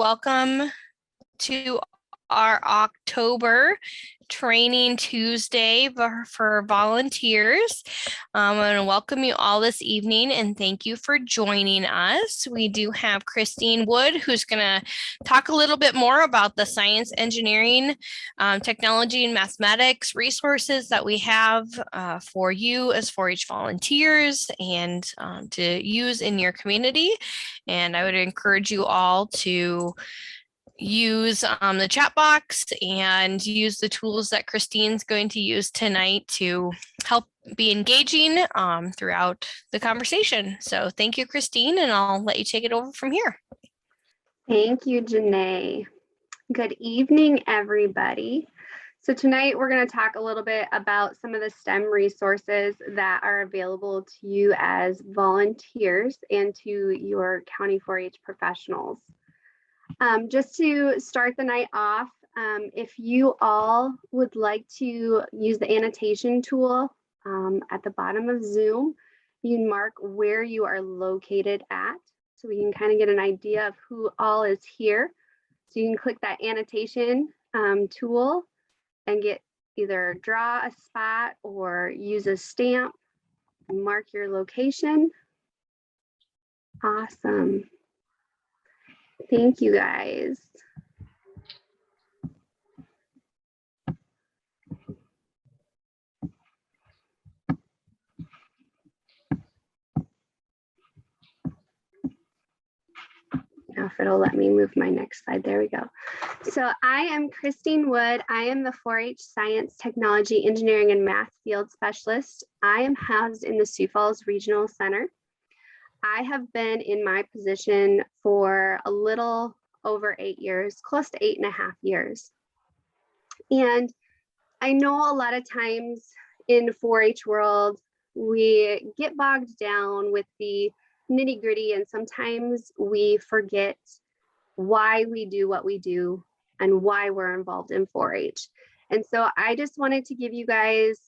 welcome to our October Training Tuesday for volunteers. I want to welcome you all this evening and thank you for joining us. We do have Christine Wood, who's going to talk a little bit more about the science, engineering, technology, and mathematics resources that we have for you as 4-H volunteers and to use in your community. And I would encourage you all to use the chat box and use the tools that Christine's going to use tonight to help be engaging throughout the conversation. So thank you, Christine, and I'll let you take it over from here. Thank you, Jenae. Good evening, everybody. So tonight we're going to talk a little bit about some of the STEM resources that are available to you as volunteers and to your County 4-H professionals. Just to start the night off, if you all would like to use the annotation tool at the bottom of Zoom, you can mark where you are located at so we can kind of get an idea of who all is here. So you can click that annotation tool and get either draw a spot or use a stamp and mark your location. Awesome. Thank you, guys. Now if it'll let me move my next slide, there we go. So I am Christine Wood. I am the 4-H Science, Technology, Engineering, and Math Field Specialist. I am housed in the Sioux Falls Regional Center. I have been in my position for a little over 8 years, close to 8.5 years. And I know a lot of times in the 4-H world, we get bogged down with the nitty-gritty, and sometimes we forget why we do what we do and why we're involved in 4-H. And so I just wanted to give you guys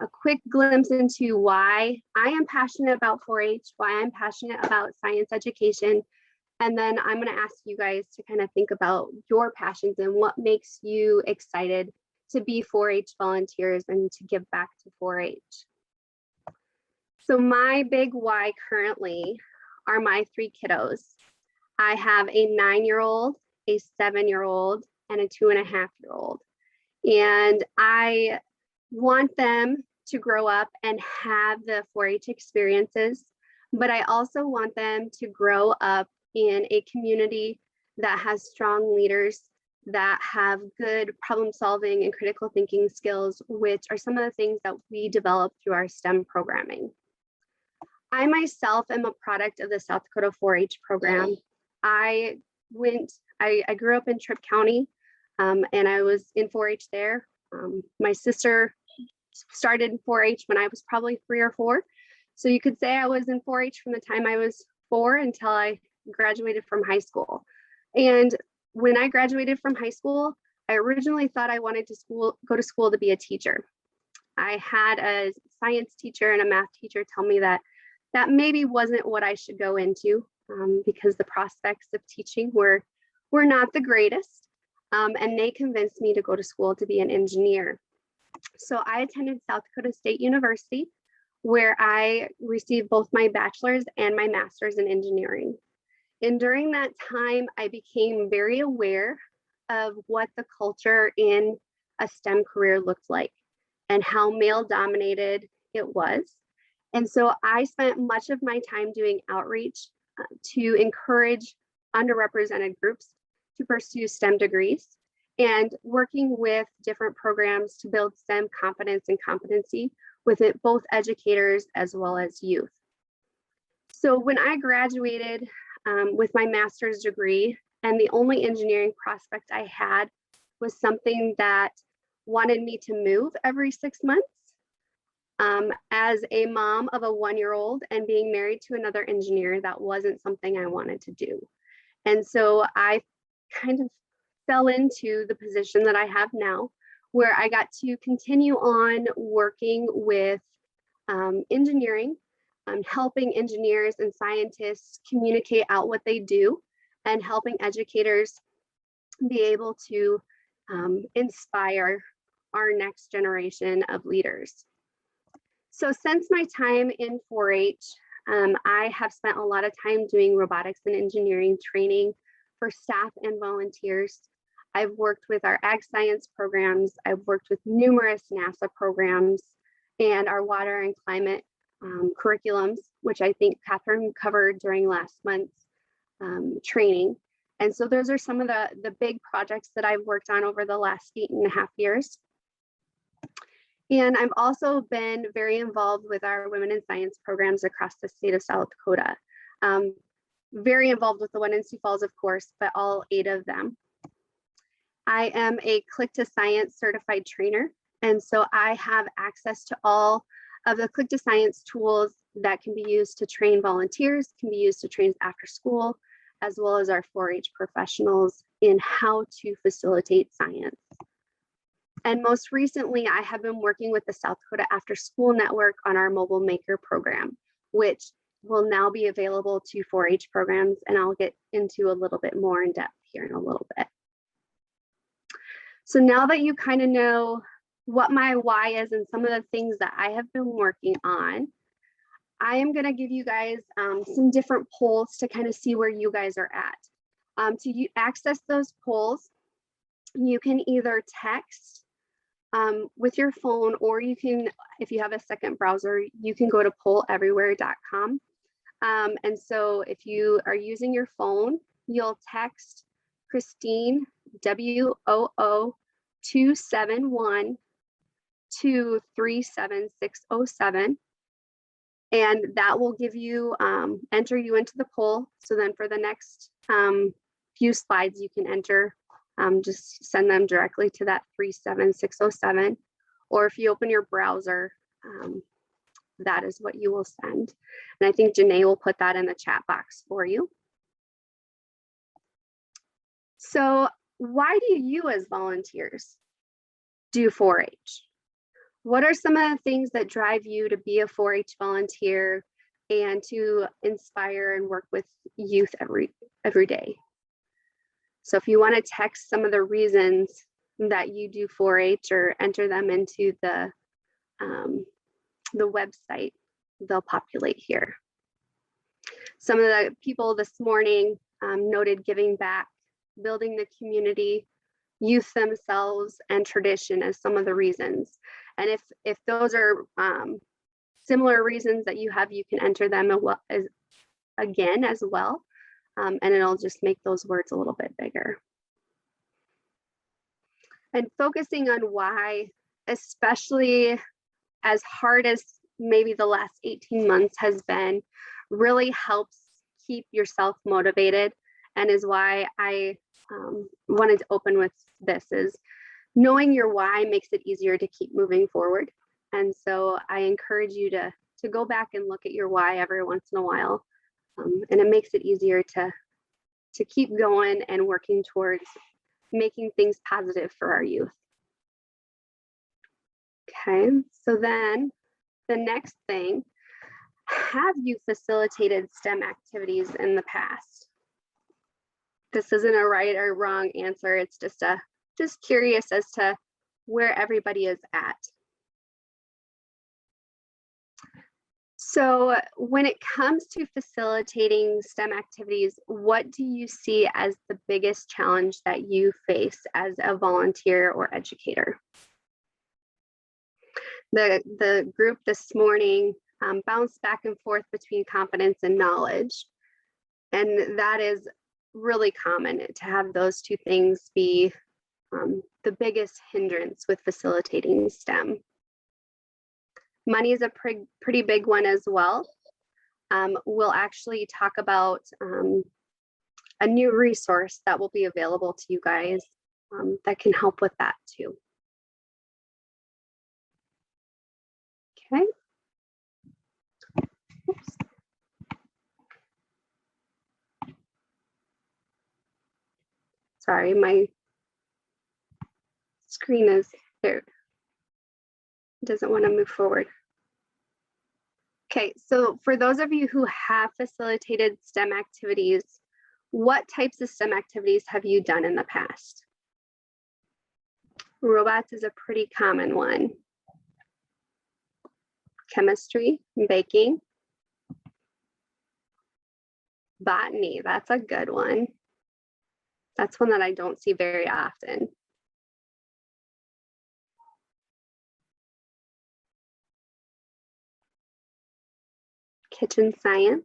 a quick glimpse into why I am passionate about 4-H, why I'm passionate about science education, and then I'm going to ask you guys to kind of think about your passions and what makes you excited to be 4-H volunteers and to give back to 4-H. So my big why currently are my 3 kiddos. I have a 9-year-old, a 7-year-old, and a 2.5-year-old. And I want them to grow up and have the 4-H experiences, but I also want them to grow up in a community that has strong leaders that have good problem solving and critical thinking skills, which are some of the things that we develop through our STEM programming. I myself am a product of the South Dakota 4-H program. I grew up in Tripp County and I was in 4-H there. My sister started in 4-H when I was probably 3 or 4. So you could say I was in 4-H from the time I was 4 until I graduated from high school. And when I graduated from high school, I originally thought I wanted to go to school to be a teacher. I had a science teacher and a math teacher tell me that maybe wasn't what I should go into because the prospects of teaching were not the greatest. And they convinced me to go to school to be an engineer. So I attended South Dakota State University, where I received both my bachelor's and my master's in engineering. And during that time, I became very aware of what the culture in a STEM career looked like and how male dominated it was. And so I spent much of my time doing outreach to encourage underrepresented groups to pursue STEM degrees and working with different programs to build STEM competence and competency with both educators as well as youth. So when I graduated with my master's degree, and the only engineering prospect I had was something that wanted me to move every 6 months. As a mom of a 1-year-old and being married to another engineer, that wasn't something I wanted to do. And so I kind of fell into the position that I have now, where I got to continue on working with engineering, helping engineers and scientists communicate out what they do and helping educators be able to inspire our next generation of leaders. So since my time in 4-H, I have spent a lot of time doing robotics and engineering training for staff and volunteers. I've worked with our ag science programs. I've worked with numerous NASA programs and our water and climate curriculums, which I think Catherine covered during last month's training. And so those are some of the big projects that I've worked on over the last 8.5 years. And I've also been very involved with our women in science programs across the state of South Dakota. Very involved with the one in Sioux Falls, of course, but all 8 of them. I am a Click to Science certified trainer. And so I have access to all of the Click to Science tools that can be used to train volunteers, can be used to train after school, as well as our 4-H professionals in how to facilitate science. And most recently, I have been working with the South Dakota After School Network on our Mobile Maker program, which will now be available to 4-H programs. And I'll get into a little bit more in depth here in a little bit. So now that you kind of know what my why is and some of the things that I have been working on, I am going to give you guys some different polls to kind of see where you guys are at. To access those polls, you can either text with your phone, or you can, if you have a second browser, you can go to polleverywhere.com. And so if you are using your phone, you'll text Christine, WOO 271 to 37607. And that will give you, enter you into the poll. So then for the next few slides, you can enter, just send them directly to that 37607. Or if you open your browser, that is what you will send. And I think Jenae will put that in the chat box for you. So why do you as volunteers do 4-H? What are some of the things that drive you to be a 4-H volunteer and to inspire and work with youth every day? So if you want to text some of the reasons that you do 4-H or enter them into the website, they'll populate here. Some of the people this morning noted giving back, building the community, youth themselves, and tradition as some of the reasons. And if those are similar reasons that you have, you can enter them again as well. And it'll just make those words a little bit bigger. And focusing on why, especially as hard as maybe the last 18 months has been, really helps keep yourself motivated, and is why I wanted to open with this. Is knowing your why makes it easier to keep moving forward. And so I encourage you to go back and look at your why every once in a while. And it makes it easier to keep going and working towards making things positive for our youth. Okay, so then the next thing, have you facilitated STEM activities in the past? This isn't a right or wrong answer. It's just curious as to where everybody is at. So when it comes to facilitating STEM activities, what do you see as the biggest challenge that you face as a volunteer or educator? The group this morning bounced back and forth between competence and knowledge. And that is really common to have those two things be the biggest hindrance with facilitating STEM. Money is a pretty big one as well. We'll actually talk about a new resource that will be available to you guys that can help with that too. Okay. Oops. Sorry, my screen is there. It doesn't want to move forward. Okay, so for those of you who have facilitated STEM activities, What types of STEM activities have you done in the past? Robots is a pretty common one. Chemistry, baking. Botany, that's a good one. That's one that I don't see very often. Kitchen science.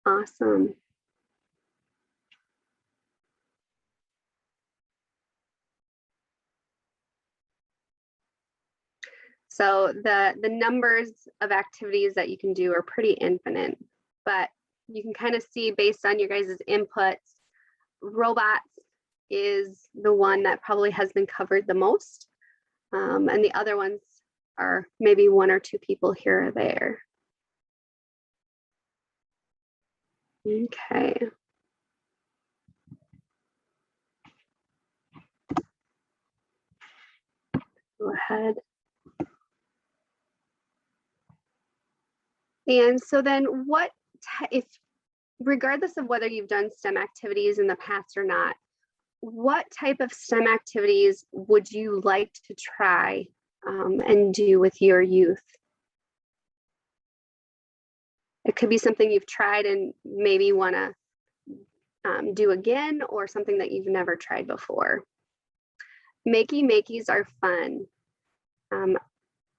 Awesome. So the numbers of activities that you can do are pretty infinite, but you can kind of see based on your guys' inputs, robots is the one that probably has been covered the most. And the other ones are maybe one or two people here or there. Okay. Go ahead. And so then what, if regardless of whether you've done STEM activities in the past or not, what type of STEM activities would you like to try and do with your youth? It could be something you've tried and maybe want to do again, or something that you've never tried before. Makeys are fun.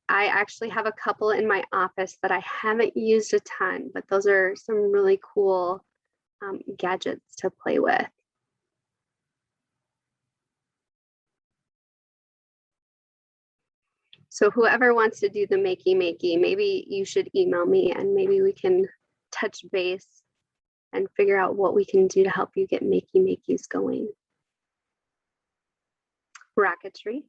I actually have a couple in my office that I haven't used a ton, but those are some really cool gadgets to play with. So whoever wants to do the makey, maybe you should email me and maybe we can touch base and figure out what we can do to help you get makeys going. Rocketry.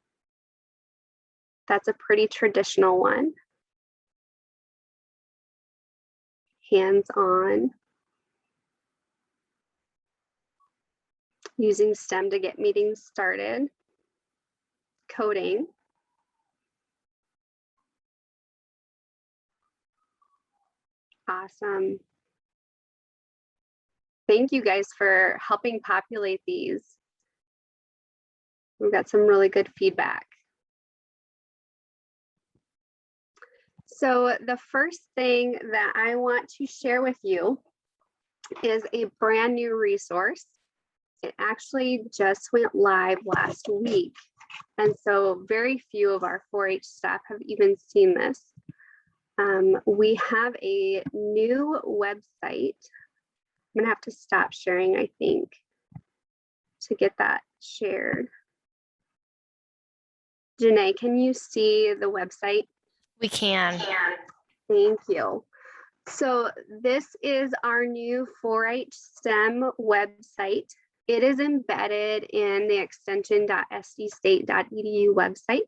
That's a pretty traditional one. Hands-on. Using STEM to get meetings started. Coding. Awesome. Thank you guys for helping populate these. We've got some really good feedback. So the first thing that I want to share with you is a brand new resource. It actually just went live last week. And so very few of our 4-H staff have even seen this. We have a new website. I'm gonna have to stop sharing, I think, to get that shared. Jenae, can you see the website? We can. Thank you. So this is our new 4-H STEM website. It is embedded in the extension.sdstate.edu website.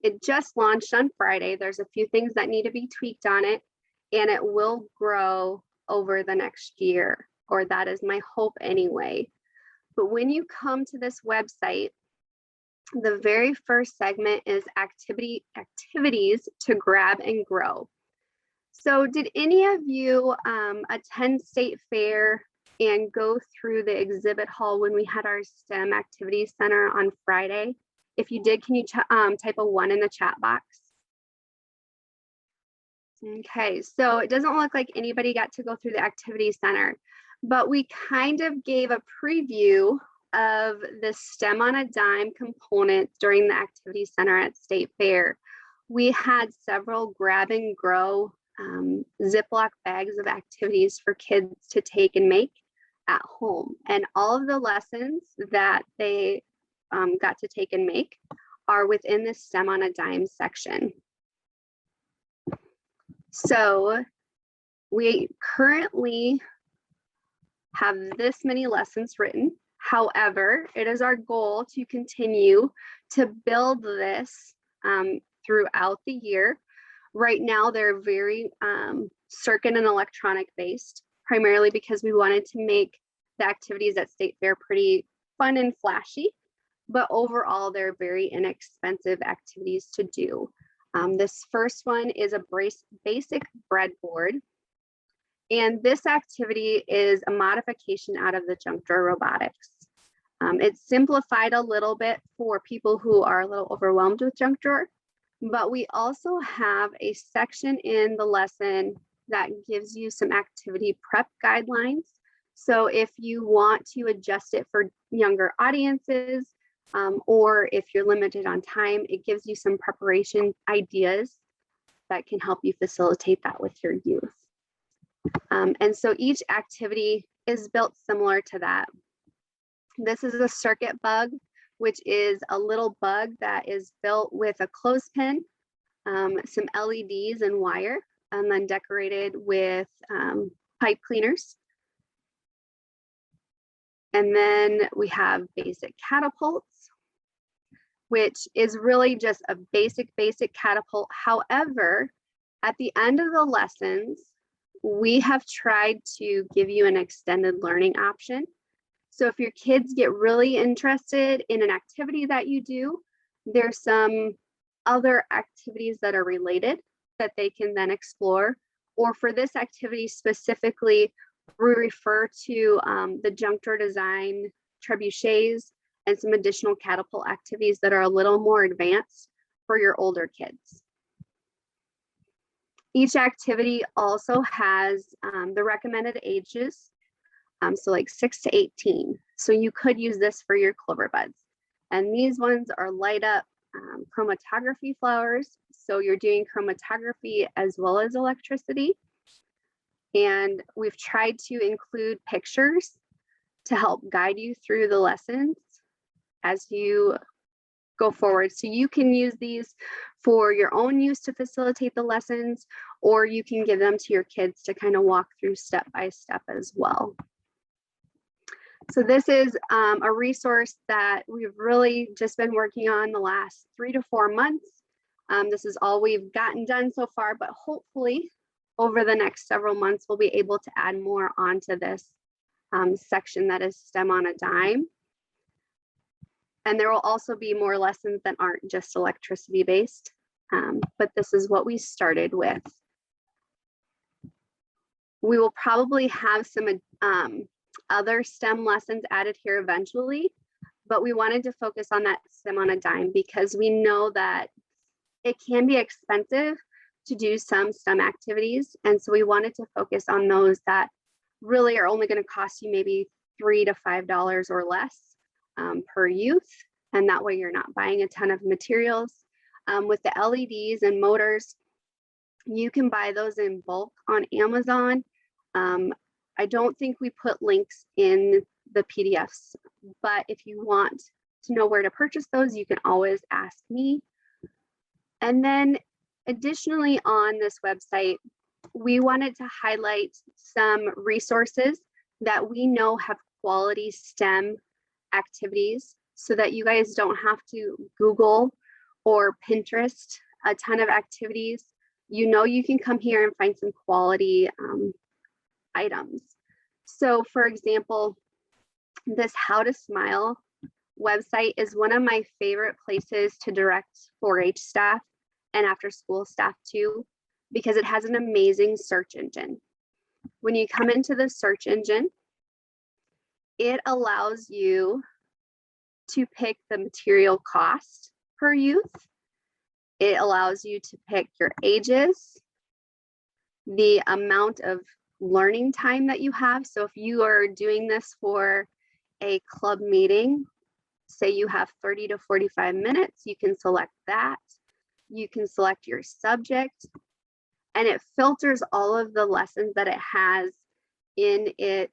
It just launched on Friday. There's a few things that need to be tweaked on it, and it will grow over the next year, or that is my hope anyway. But when you come to this website, the very first segment is activities to grab and grow. So did any of you attend State Fair and go through the exhibit hall when we had our STEM Activities Center on Friday? If you did, can you type a 1 in the chat box? Okay, so it doesn't look like anybody got to go through the Activity Center, but we kind of gave a preview of the STEM on a Dime component during the Activity Center at State Fair. We had several grab and grow Ziploc bags of activities for kids to take and make at home. And all of the lessons that they got to take and make are within the STEM on a Dime section. So we currently have this many lessons written. However, it is our goal to continue to build this throughout the year. Right now, they're very circuit and electronic based, primarily because we wanted to make the activities at State Fair pretty fun and flashy, but overall, they're very inexpensive activities to do. This first one is a basic breadboard. And this activity is a modification out of the junk drawer robotics. It's simplified a little bit for people who are a little overwhelmed with junk drawer, but we also have a section in the lesson that gives you some activity prep guidelines. So if you want to adjust it for younger audiences, or if you're limited on time, it gives you some preparation ideas that can help you facilitate that with your youth. And so each activity is built similar to that. This is a circuit bug, which is a little bug that is built with a clothespin, some LEDs and wire, and then decorated with pipe cleaners. And then we have basic catapults, which is really just a basic catapult. However, at the end of the lessons, we have tried to give you an extended learning option. So if your kids get really interested in an activity that you do, there's some other activities that are related that they can then explore. Or for this activity specifically, we refer to the junk drawer design trebuchets and some additional catapult activities that are a little more advanced for your older kids. Each activity also has the recommended ages, so like 6 to 18. So you could use this for your clover buds. And these ones are light up chromatography flowers. So you're doing chromatography as well as electricity. And we've tried to include pictures to help guide you through the lessons as you go forward. So you can use these for your own use to facilitate the lessons, or you can give them to your kids to kind of walk through step by step as well. So this is a resource that we've really just been working on the last 3 to 4 months. This is all we've gotten done so far, but hopefully over the next several months, we'll be able to add more onto this section that is STEM on a dime. And there will also be more lessons that aren't just electricity based, but this is what we started with. We will probably have some other STEM lessons added here eventually, but we wanted to focus on that STEM on a dime because we know that it can be expensive to do some STEM activities. And so we wanted to focus on those that really are only going to cost you maybe $3 to $5 or less per youth. And that way you're not buying a ton of materials. With the LEDs and motors, you can buy those in bulk on Amazon. I don't think we put links in the PDFs, but if you want to know where to purchase those, you can always ask me. And then additionally on this website, we wanted to highlight some resources that we know have quality STEM activities so that you guys don't have to Google or Pinterest a ton of activities. You know, you can come here and find some quality items. So for example, this How to Smile website is one of my favorite places to direct 4-H staff and after school staff too, because it has an amazing search engine. When you come into the search engine, it allows you to pick the material cost per youth. It allows you to pick your ages, the amount of learning time that you have. So if you are doing this for a club meeting, say you have 30 to 45 minutes, you can select that. You can select your subject, and it filters all of the lessons that it has in its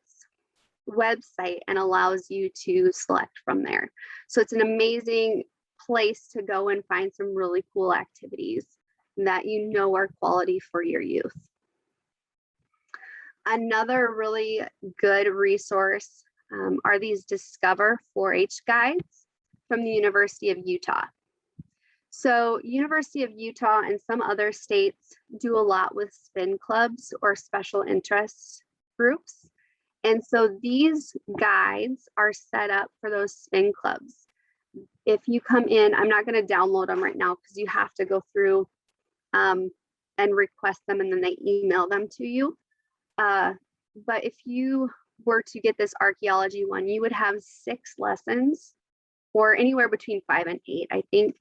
website and allows you to select from there. So it's an amazing place to go and find some really cool activities that you know are quality for your youth. Another really good resource are these Discover 4-H guides from the University of Utah. So University of Utah and some other states do a lot with spin clubs or special interest groups. And so these guides are set up for those spin clubs. If you come in, I'm not going to download them right now because you have to go through and request them, and then they email them to you. But if you were to get this archaeology one, you would have 6 lessons, or anywhere between 5 and 8, I think,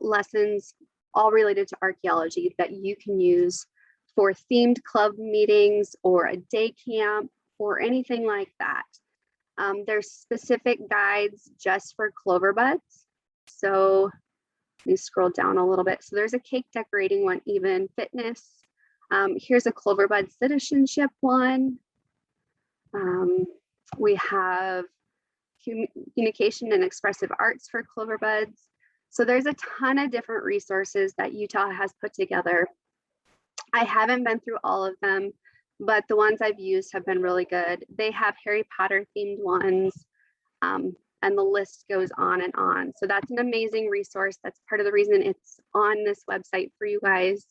lessons all related to archaeology that you can use for themed club meetings or a day camp or anything like that. There's specific guides just for clover buds. So let me scroll down a little bit. So there's a cake decorating one, even fitness. Here's a clover bud citizenship one. We have communication and expressive arts for clover buds. So there's a ton of different resources that Utah has put together. I haven't been through all of them, but the ones I've used have been really good. They have Harry Potter themed ones, and the list goes on and on. So that's an amazing resource. That's part of the reason it's on this website for you guys.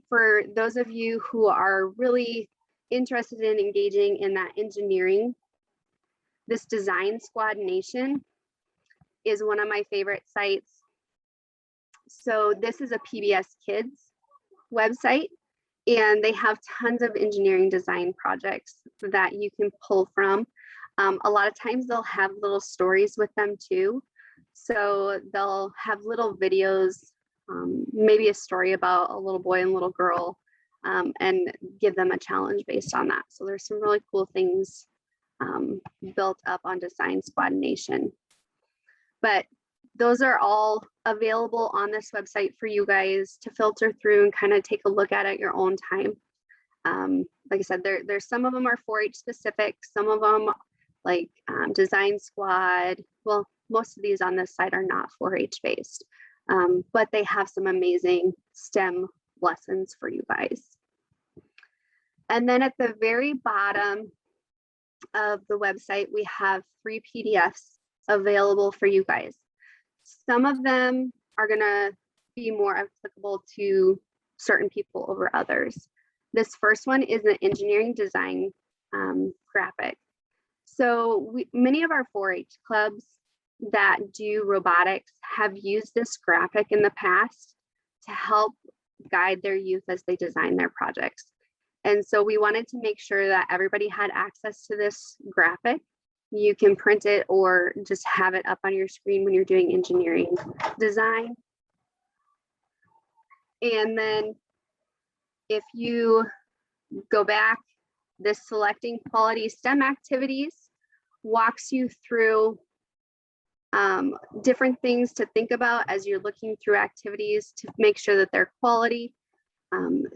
For those of you who are really interested in engaging in that engineering, this Design Squad Nation is one of my favorite sites. So this is a PBS Kids website, and they have tons of engineering design projects that you can pull from. A lot of times they'll have little stories with them too. So they'll have little videos, maybe a story about a little boy and little girl, and give them a challenge based on that. So there's some really cool things built up on Design Squad Nation. But those are all available on this website for you guys to filter through and kind of take a look at your own time. Like I said, there's some of them are 4-H specific, some of them like Design Squad. Well, most of these on this site are not 4-H based, but they have some amazing STEM lessons for you guys. And then at the very bottom of the website, we have 3 PDFs available for you guys. Some of them are going to be more applicable to certain people over others. This first one is an engineering design graphic. So many of our 4-H clubs that do robotics have used this graphic in the past to help guide their youth as they design their projects. And so we wanted to make sure that everybody had access to this graphic. You can print it or just have it up on your screen when you're doing engineering design. And then if you go back, this selecting quality STEM activities walks you through different things to think about as you're looking through activities to make sure that they're quality.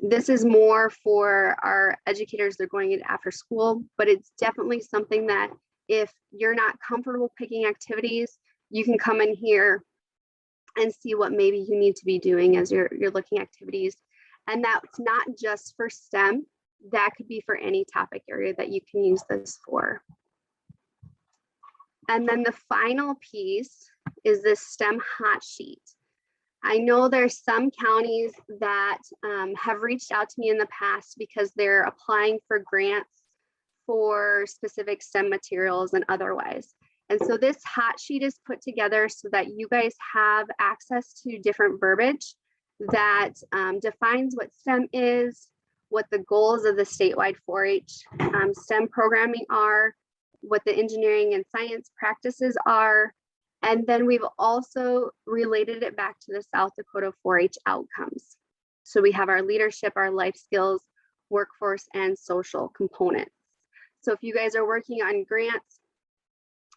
This is more for our educators that are going in after school, but it's definitely something that if you're not comfortable picking activities, you can come in here and see what maybe you need to be doing as you're looking activities. And that's not just for STEM, that could be for any topic area that you can use this for. And then the final piece is this STEM hot sheet. I know there's some counties that have reached out to me in the past because they're applying for grants for specific STEM materials and otherwise. And so this hot sheet is put together so that you guys have access to different verbiage that defines what STEM is, what the goals of the statewide 4-H STEM programming are, what the engineering and science practices are, and then we've also related it back to the South Dakota 4-H outcomes. So we have our leadership, our life skills, workforce, and social components. So if you guys are working on grants,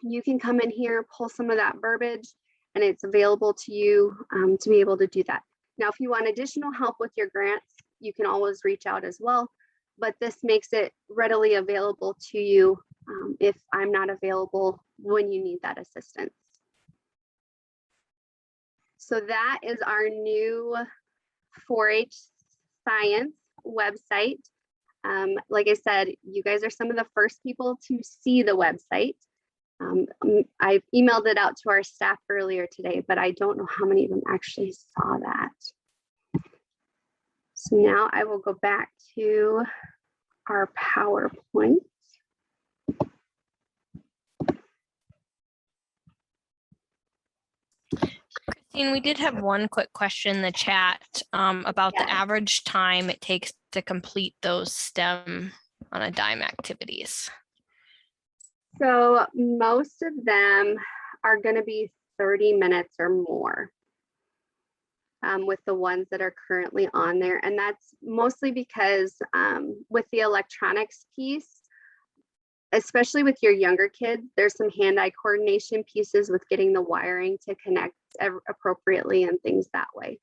you can come in here, pull some of that verbiage, and it's available to you to be able to do that. Now, if you want additional help with your grants, you can always reach out as well, but this makes it readily available to you if I'm not available when you need that assistance. So that is our new 4-H science website. Like I said, you guys are some of the first people to see the website. I've emailed it out to our staff earlier today, but I don't know how many of them actually saw that. So now I will go back to our PowerPoint. And we did have one quick question in the chat about the Yes. average time it takes to complete those STEM on a dime activities. So most of them are going to be 30 minutes or more with the ones that are currently on there. And that's mostly because with the electronics piece, especially with your younger kids, there's some hand-eye coordination pieces with getting the wiring to connect appropriately and things that way.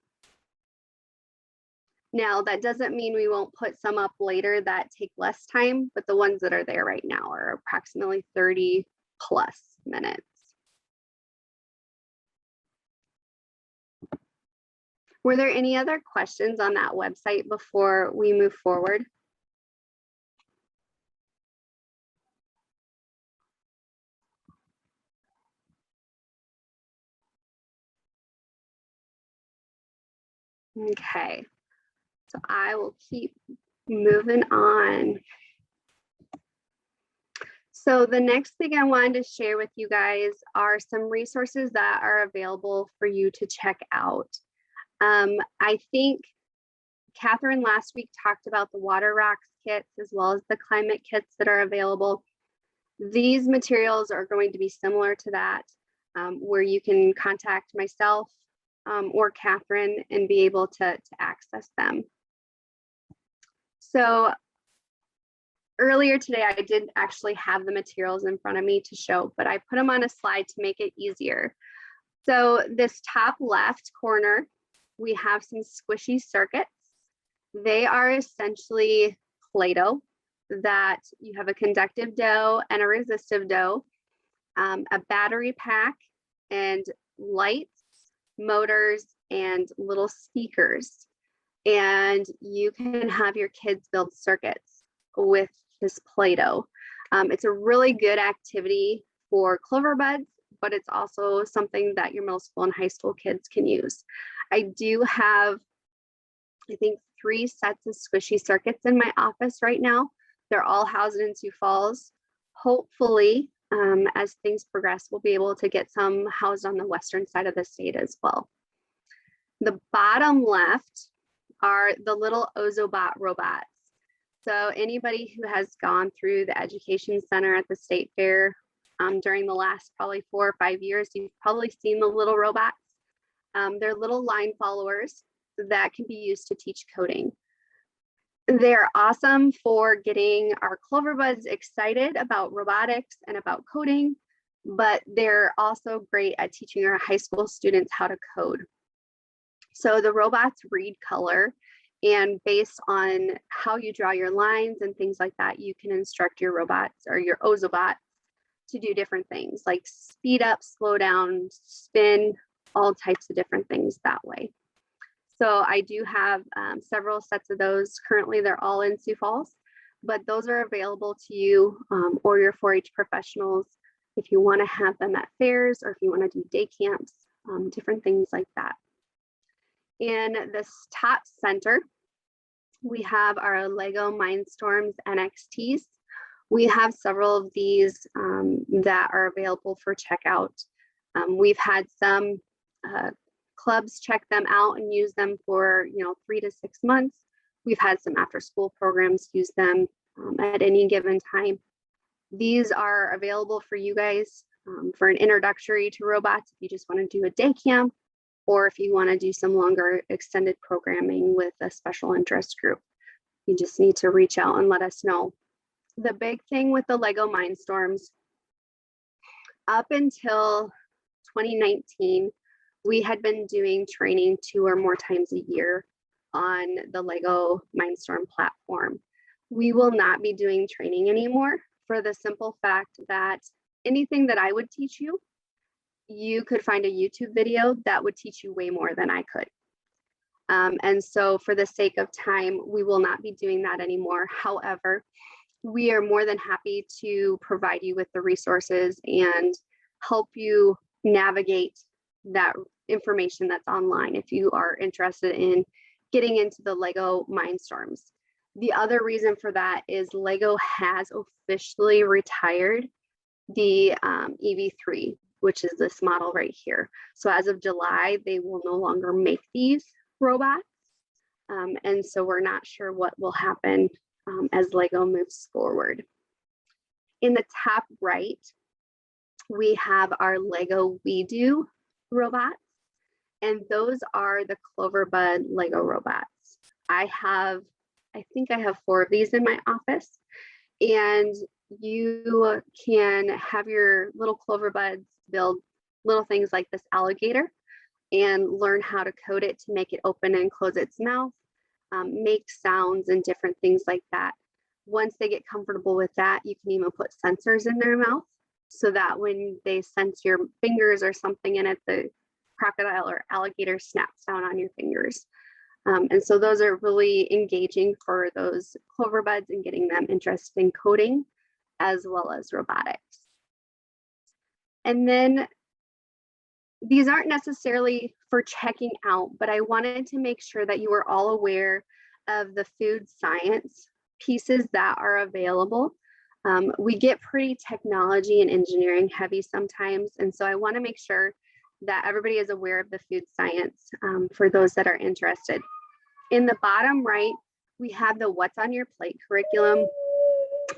Now, that doesn't mean we won't put some up later that take less time, but the ones that are there right now are approximately 30 plus minutes. Were there any other questions on that website before we move forward? Okay, so I will keep moving on. So the next thing I wanted to share with you guys are some resources that are available for you to check out. I think Catherine last week talked about the water rocks kits as well as the climate kits that are available. These materials are going to be similar to that, where you can contact myself or Catherine and be able to access them. So earlier today, I did actually have the materials in front of me to show, but I put them on a slide to make it easier. So this top left corner, we have some squishy circuits. They are essentially Play-Doh that you have a conductive dough and a resistive dough, a battery pack, and lights, motors, and little speakers. And you can have your kids build circuits with this Play-Doh. It's a really good activity for clover buds, but it's also something that your middle school and high school kids can use. I do have, I think, 3 sets of squishy circuits in my office right now. They're all housed in Sioux Falls. Hopefully, as things progress, we'll be able to get some housed on the western side of the state as well. The bottom left are the little Ozobot robots. So anybody who has gone through the education center at the state fair during the last probably 4 or 5 years, you've probably seen the little robots. They're little line followers that can be used to teach coding. They're awesome for getting our clover buds excited about robotics and about coding, but they're also great at teaching our high school students how to code. So the robots read color, and based on how you draw your lines and things like that, you can instruct your robots or your Ozobot to do different things like speed up, slow down, spin, all types of different things that way. So I do have several sets of those. Currently, they're all in Sioux Falls, but those are available to you or your 4-H professionals if you want to have them at fairs or if you want to do day camps, different things like that. In this top center, we have our Lego Mindstorms NXTs. We have several of these that are available for checkout. We've had some clubs check them out and use them for 3 to 6 months. We've had some after school programs use them at any given time. These are available for you guys for an introductory to robots if you just want to do a day camp, or if you want to do some longer extended programming with a special interest group. You just need to reach out and let us know. The big thing with the Lego Mindstorms, up until 2019, we had been doing training 2 or more times a year on the Lego Mindstorm platform. We will not be doing training anymore for the simple fact that anything that I would teach you, you could find a YouTube video that would teach you way more than I could. And so for the sake of time, we will not be doing that anymore. However, we are more than happy to provide you with the resources and help you navigate that information that's online if you are interested in getting into the Lego Mindstorms. The other reason for that is Lego has officially retired the EV3. which is this model right here. So as of July, they will no longer make these robots. And so we're not sure what will happen as Lego moves forward. In the top right, we have our Lego We Do robots, and those are the Cloverbud Lego robots. I think I have 4 of these in my office, and you can have your little Cloverbuds build little things like this alligator and learn how to code it to make it open and close its mouth, make sounds and different things like that. Once they get comfortable with that, you can even put sensors in their mouth so that when they sense your fingers or something in it, the crocodile or alligator snaps down on your fingers. And so those are really engaging for those Cloverbuds and getting them interested in coding as well as robotics. And then these aren't necessarily for checking out, but I wanted to make sure that you were all aware of the food science pieces that are available. We get pretty technology and engineering heavy sometimes, and so I want to make sure that everybody is aware of the food science for those that are interested. In the bottom right, we have the What's on Your Plate curriculum.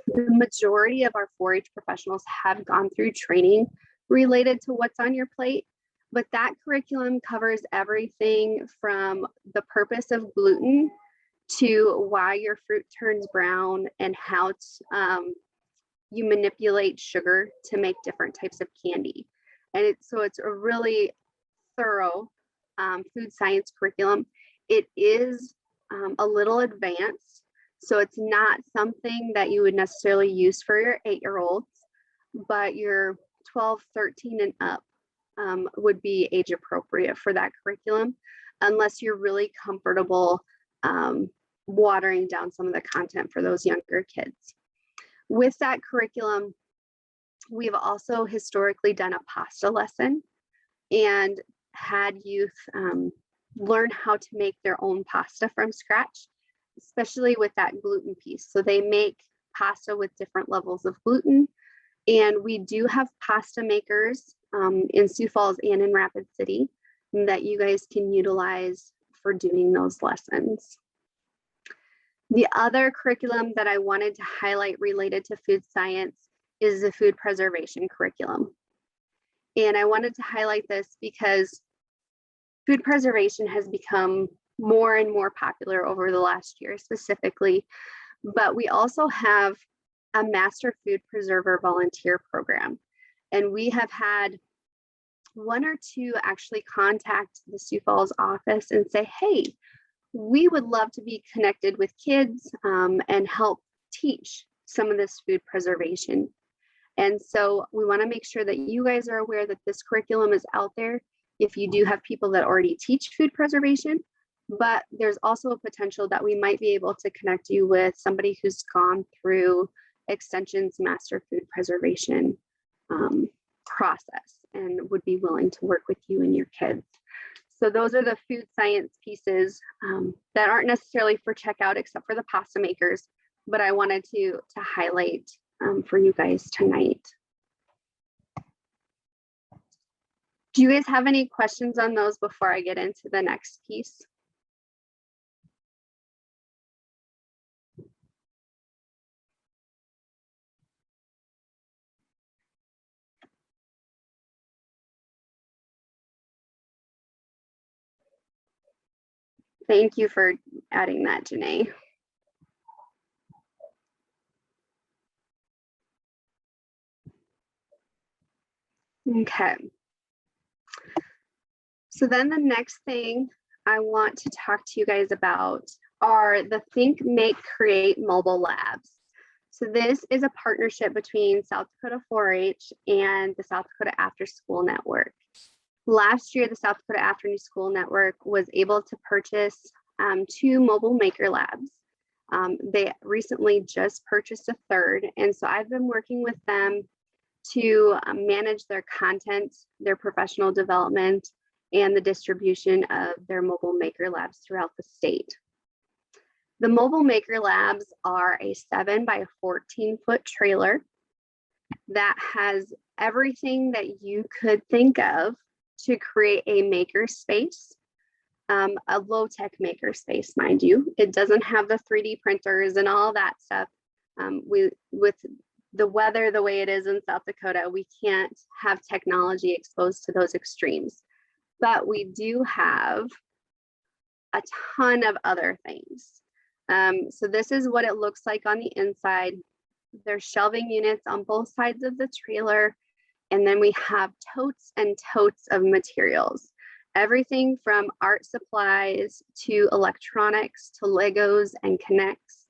The majority of our 4-H professionals have gone through training related to What's on Your Plate, but that curriculum covers everything from the purpose of gluten to why your fruit turns brown and how you manipulate sugar to make different types of candy. And so it's a really thorough food science curriculum. It is a little advanced, so it's not something that you would necessarily use for your 8-year-olds, but your 12, 13 and up would be age appropriate for that curriculum, unless you're really comfortable watering down some of the content for those younger kids. With that curriculum, we've also historically done a pasta lesson and had youth learn how to make their own pasta from scratch, especially with that gluten piece. So they make pasta with different levels of gluten. And we do have pasta makers in Sioux Falls and in Rapid City that you guys can utilize for doing those lessons. The other curriculum that I wanted to highlight related to food science is the food preservation curriculum. And I wanted to highlight this because food preservation has become more and more popular over the last year specifically, but we also have a Master Food Preserver volunteer program. And we have had 1 or 2 actually contact the Sioux Falls office and say, hey, we would love to be connected with kids and help teach some of this food preservation. And so we want to make sure that you guys are aware that this curriculum is out there if you do have people that already teach food preservation, but there's also a potential that we might be able to connect you with somebody who's gone through Extension's Master Food Preservation process and would be willing to work with you and your kids. So those are the food science pieces that aren't necessarily for checkout except for the pasta makers, but I wanted to highlight for you guys tonight. Do you guys have any questions on those before I get into the next piece? Thank you for adding that, Jenae. Okay. So then the next thing I want to talk to you guys about are the Think, Make, Create mobile labs. So this is a partnership between South Dakota 4-H and the South Dakota After School Network. Last year, the South Dakota After School Network was able to purchase 2 mobile maker labs. They recently just purchased a 3rd, and so I've been working with them to manage their content, their professional development, and the distribution of their mobile maker labs throughout the state. The mobile maker labs are a 7 by 14 foot trailer that has everything that you could think of to create a maker space, a low-tech maker space, mind you. It doesn't have the 3D printers and all that stuff. With the weather the way it is in South Dakota, we can't have technology exposed to those extremes. But we do have a ton of other things. So this is what it looks like on the inside. There's shelving units on both sides of the trailer. And then we have totes and totes of materials. Everything from art supplies to electronics to Legos and Connects.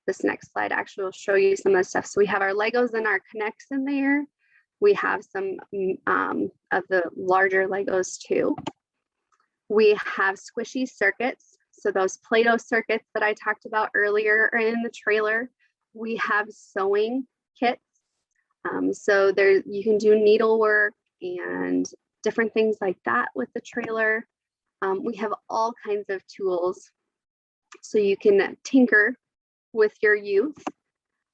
This next slide actually will show you some of the stuff. So we have our Legos and our Connects in there. We have some of the larger Legos too. We have squishy circuits. So those Play-Doh circuits that I talked about earlier are in the trailer. We have sewing kits. So there you can do needlework and different things like that with the trailer. We have all kinds of tools so you can tinker with your youth.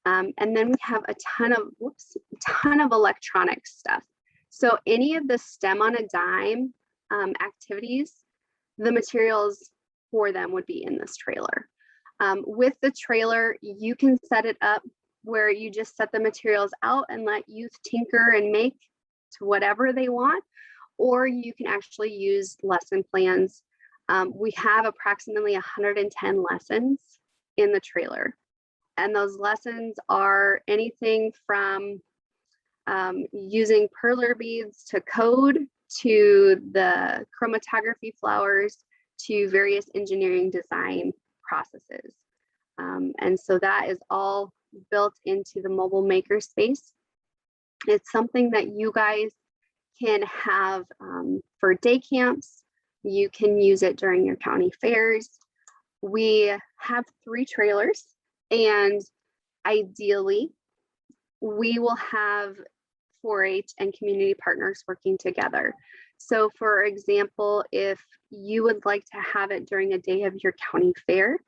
And then we have a ton of electronic stuff. So any of the STEM on a dime activities, the materials for them would be in this trailer. With the trailer, you can set it up where you just set the materials out and let youth tinker and make to whatever they want, or you can actually use lesson plans. We have approximately 110 lessons in the trailer. And those lessons are anything from using perler beads to code, to the chromatography flowers, to various engineering design processes. And so that is all built into the mobile maker space. It's something that you guys can have for day camps. You can use it during your county fairs. We have 3 trailers, and ideally we will have 4-H and community partners working together. So for example, if you would like to have it during a day of your county fair,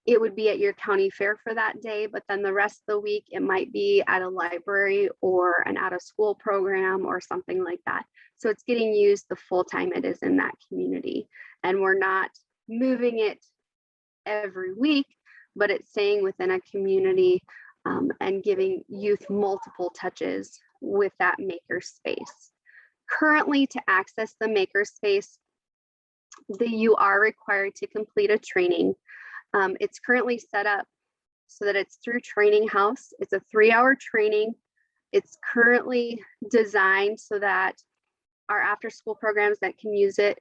it would be at your county fair for that day, but then the rest of the week, it might be at a library or an out of school program or something like that. So it's getting used the full time it is in that community. And we're not moving it every week, but it's staying within a community and giving youth multiple touches with that maker space. Currently, to access the maker space, you are required to complete a training. It's currently set up so that it's through Training House. It's a 3-hour training. It's currently designed so that our after school programs that can use it,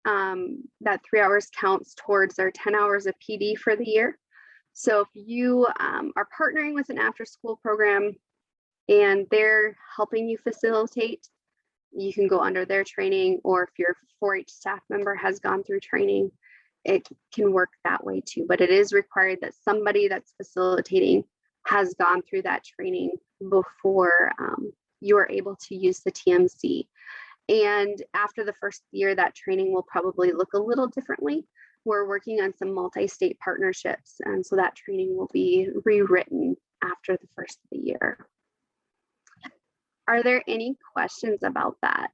that 3 hours counts towards their 10 hours of PD for the year. So if you are partnering with an after school program and they're helping you facilitate, you can go under their training, or if your 4-H staff member has gone through training, it can work that way too. But it is required that somebody that's facilitating has gone through that training before you are able to use the TMC. And after the first year, that training will probably look a little differently. We're working on some multi-state partnerships, and so that training will be rewritten after the first of the year. Are there any questions about that?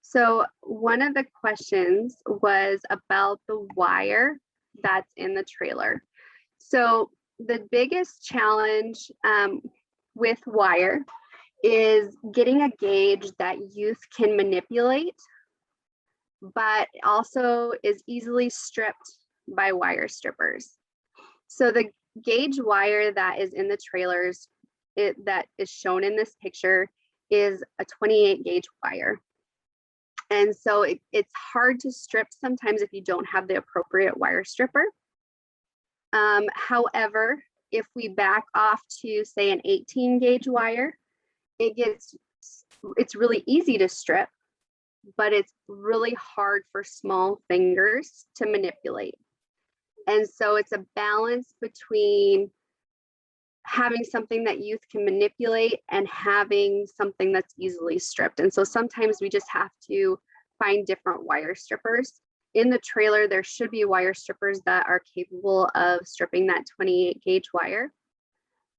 So one of the questions was about the wire that's in the trailer. So the biggest challenge with wire is getting a gauge that youth can manipulate, but also is easily stripped by wire strippers. So the gauge wire that is in the trailers that is shown in this picture is a 28 gauge wire. And so it's hard to strip sometimes if you don't have the appropriate wire stripper. However, if we back off to say an 18 gauge wire, it's really easy to strip, but it's really hard for small fingers to manipulate. And so it's a balance between having something that youth can manipulate and having something that's easily stripped. And so sometimes we just have to find different wire strippers. In the trailer, there should be wire strippers that are capable of stripping that 28 gauge wire.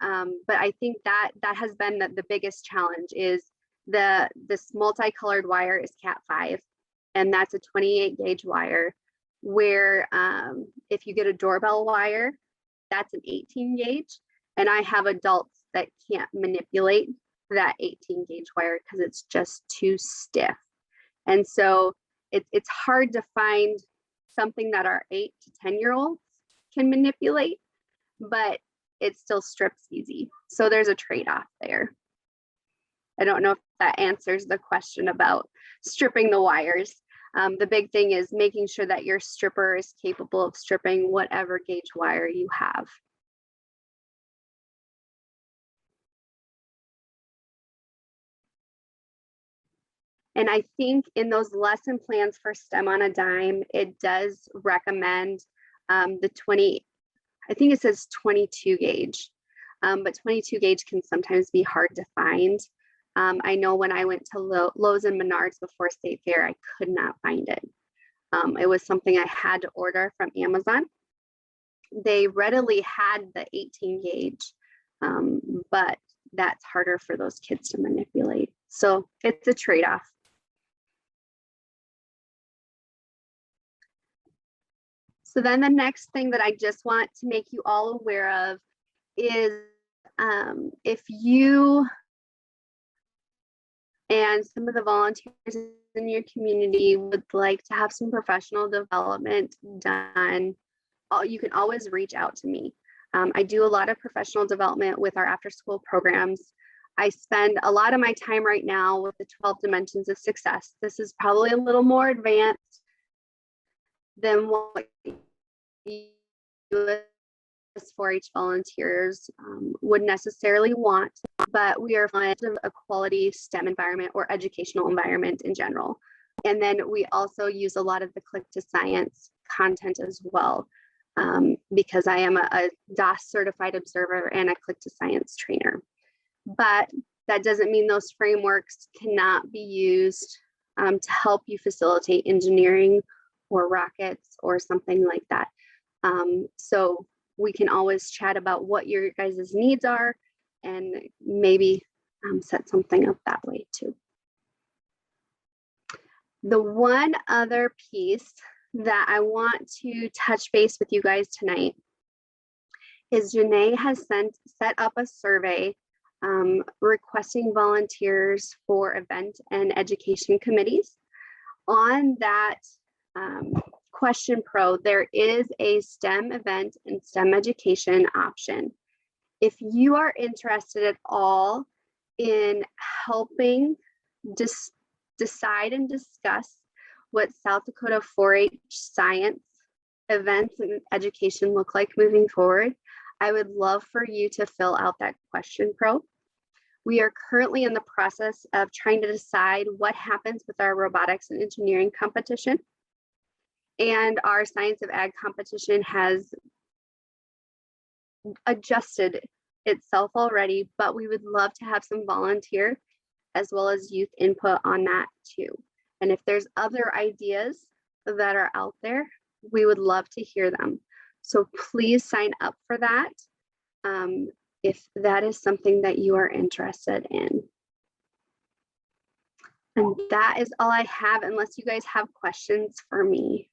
But I think that has been the biggest challenge is this multicolored wire is Cat 5, and that's a 28 gauge wire, where if you get a doorbell wire, that's an 18 gauge. And I have adults that can't manipulate that 18 gauge wire because it's just too stiff. And so it's hard to find something that our 8 to 10-year-olds can manipulate, but it still strips easy. So there's a trade-off there. I don't know if that answers the question about stripping the wires. The big thing is making sure that your stripper is capable of stripping whatever gauge wire you have. And I think in those lesson plans for STEM on a Dime, it does recommend the 20, I think it says 22 gauge, but 22 gauge can sometimes be hard to find. I know when I went to Lowe's and Menards before State Fair, I could not find it. It was something I had to order from Amazon. They readily had the 18 gauge, but that's harder for those kids to manipulate. So it's a trade-off. So then the next thing that I just want to make you all aware of is if you and some of the volunteers in your community would like to have some professional development done, you can always reach out to me. I do a lot of professional development with our after-school programs. I spend a lot of my time right now with the 12 dimensions of success. This is probably a little more advanced than what US 4-H volunteers would necessarily want, but we are fond of a quality STEM environment or educational environment in general. And then we also use a lot of the Click to Science content as well, because I am a DOS certified observer and a Click to Science trainer. But that doesn't mean those frameworks cannot be used to help you facilitate engineering or rockets or something like that. So we can always chat about what your guys' needs are and maybe set something up that way too. The one other piece that I want to touch base with you guys tonight is Jenae has set up a survey requesting volunteers for event and education committees. On that question pro, there is a STEM event and STEM education option. If you are interested at all in helping decide and discuss what South Dakota 4-H science events and education look like moving forward, I would love for you to fill out that question pro. We are currently in the process of trying to decide what happens with our robotics and engineering competition. And our science of ag competition has adjusted itself already, but we would love to have some volunteer as well as youth input on that too. And if there's other ideas that are out there, we would love to hear them. So please sign up for that if that is something that you are interested in. And that is all I have, unless you guys have questions for me.